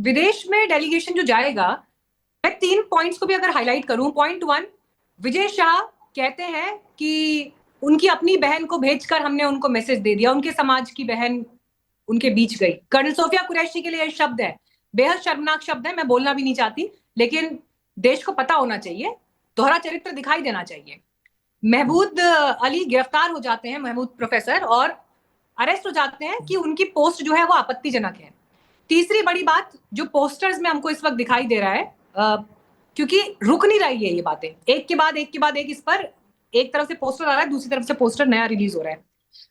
विदेश में डेलीगेशन जो जाएगा, मैं 3 पॉइंट्स को भी अगर हाईलाइट करूं। पॉइंट 1, विजय शाह कहते हैं कि उनकी अपनी बहन को भेजकर हमने उनको मैसेज दे दिया, उनके समाज की बहन उनके बीच गई। कर्नल सोफिया कुरैशी के लिए यह शब्द है, बेहद शर्मनाक शब्द है, मैं बोलना भी नहीं चाहती, लेकिन देश को पता होना चाहिए, दोहरा चरित्र दिखाई देना चाहिए। महमूद अली गिरफ्तार हो जाते हैं, महमूद प्रोफेसर, और अरेस्ट हो जाते हैं कि उनकी पोस्ट जो है वो आपत्तिजनक है। तीसरी बड़ी बात जो पोस्टर्स में हमको इस वक्त दिखाई दे रहा है, क्योंकि रुक नहीं रही है ये बातें, एक के बाद एक के बाद एक इस पर, एक तरफ से पोस्टर आ रहा है, दूसरी तरफ से पोस्टर नया रिलीज हो रहा है।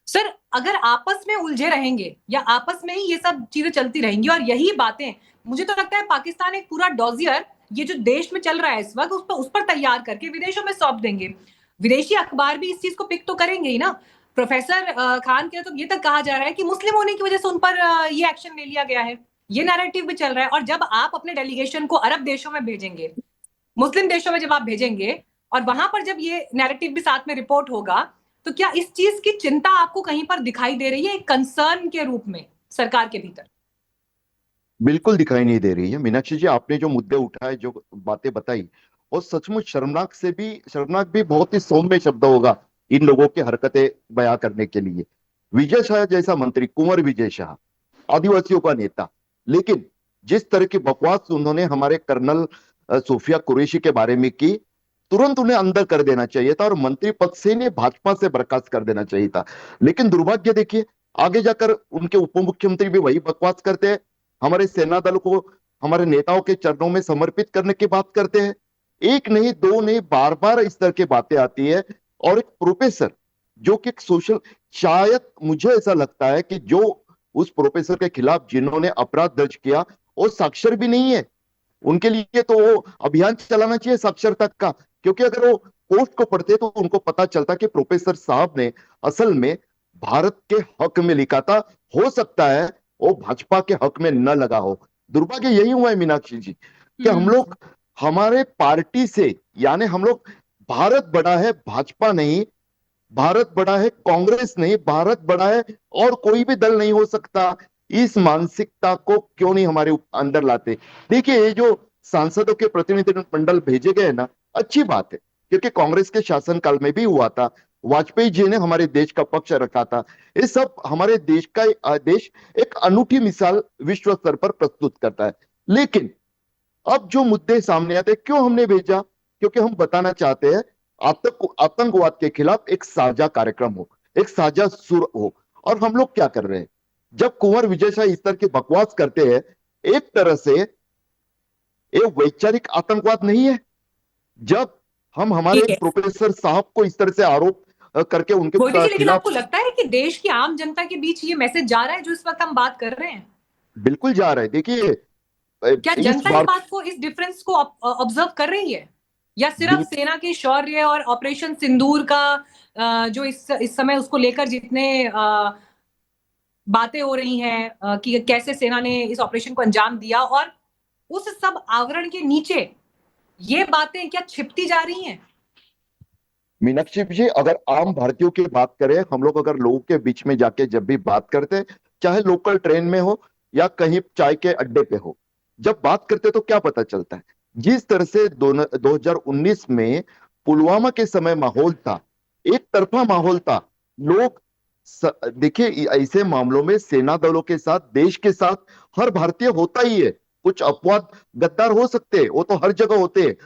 सर, अगर आपस में उलझे रहेंगे या आपस में ही ये सब चीजें चलती रहेंगी और यही बातें, मुझे तो लगता है पाकिस्तान एक पूरा डॉजियर ये जो देश में चल रहा है इस वक्त उस पर तैयार करके विदेशों में सौंप देंगे। विदेशी अखबार भी इस चीज को पिक तो करेंगे ही ना। प्रोफेसर खान के तो ये तक कहा जा रहा है कि मुस्लिम होने की वजह से उन पर ये एक्शन ले लिया गया है, ये नैरेटिव भी चल रहा है। और जब आप अपने डेलीगेशन को अरब देशों में भेजेंगे, मुस्लिम देशों में जब आप भेजेंगे और वहां पर जब ये नैरेटिव भी साथ में रिपोर्ट होगा, तो क्या इस चीज की चिंता आपको कहीं पर दिखाई दे रही है एक कंसर्न के रूप में सरकार के भीतर? बिल्कुल दिखाई नहीं दे रही है मीनाक्षी जी। आपने जो मुद्दे उठाए, जो बातें बताई, और सचमुच शर्मनाक भी बहुत ही सौम्य शब्द होगा इन लोगों की हरकतें बयां करने के लिए। विजय शाह जैसा मंत्री, कुंवर विजय शाह, आदिवासियों का नेता, लेकिन जिस तरह की बकवास उन्होंने हमारे कर्नल सूफिया कुरैशी के बारे में की, तुरंत उन्हें अंदर कर देना चाहिए था और मंत्री पद से इन्हें भाजपा से बर्खास्त कर देना चाहिए था। लेकिन दुर्भाग्य देखिए, आगे जाकर उनके उप मुख्यमंत्री भी वही बकवास करते हैं, हमारे सेना दल को हमारे नेताओं के चरणों में समर्पित करने की बात करते हैं। एक नहीं, दो नहीं, बार बार इस तरह की बातें आती है। और एक प्रोफेसर जो कि एक सोशल, शायद मुझे ऐसा लगता है कि जो उस प्रोफेसर के खिलाफ जिन्होंने अपराध दर्ज किया वो साक्षर भी नहीं है। उनके लिए तो वो अभियान चलाना चाहिए साक्षरता का, क्योंकि अगर वो पोस्ट को पढ़ते तो उनको पता चलता कि प्रोफेसर साहब ने असल में भारत के हक में लिखा था। हो सकता है वो भाजपा के हक में न लगा हो। दुर्भाग्य यही हुआ है मीनाक्षी जी कि हम लोग हमारे पार्टी से, यानी हम लोग, भारत बड़ा है भाजपा नहीं, भारत बड़ा है कांग्रेस नहीं, भारत बड़ा है और कोई भी दल नहीं हो सकता, इस मानसिकता को क्यों नहीं हमारे अंदर लाते। देखिए, ये जो सांसदों के प्रतिनिधिमंडल भेजे गए ना, अच्छी बात है, क्योंकि कांग्रेस के शासनकाल में भी हुआ था, वाजपेयी जी ने हमारे देश का पक्ष रखा था। ये सब हमारे देश का देश एक अनूठी मिसाल विश्व स्तर पर प्रस्तुत करता है। लेकिन अब जो मुद्दे सामने आते, क्यों हमने भेजा? क्योंकि हम बताना चाहते हैं आतंकवाद के खिलाफ एक साझा कार्यक्रम हो, एक साझा सुर हो। और हम लोग क्या कर रहे हैं? जब कुंवर विजय शाह इस तरह की बकवास करते हैं, एक तरह से ये वैचारिक आतंकवाद नहीं है? जब हम हमारे ठीक एक है प्रोफेसर साहब को इस तरह से आरोप करके उनके गोयटे जी, लेकिन खिलाफ, आपको लगता है कि देश की आम जनता के बीच ये मैसेज जा रहा है जो इस वक्त हम बात कर रहे हैं? बिल्कुल जा रहा है। देखिए, क्या इस जनता इस बार बात को, इस डिफरेंस को ऑब्जर्व कर रही है, या सिर्फ बिल, सेना के शौर्य और ऑपरेशन सिंदूर का जो इस समय उसको लेकर जितने बातें हो रही हैं कि कैसे सेना ने इस ऑपरेशन को अंजाम दिया, और उस सब आवरण के नीचे ये बातें क्या छिपती जा रही हैं? मीनाक्षी जी, अगर आम भारतीयों की बात करें, हम लोग अगर लोगों के बीच में जाके जब भी बात करते हैं, चाहे लोकल ट्रेन में हो या कहीं चाय के अड्डे पे हो, जब बात करते तो क्या पता चलता है? जिस तरह से 2019 में पुलवामा के समय माहौल था, एक तरफा माहौल था। लोग देखिए, ऐसे मामलों में सेना दलों के साथ, देश के साथ हर भारतीय होता ही है। कुछ अपवाद गद्दार हो सकते हैं, वो तो हर जगह होते हैं,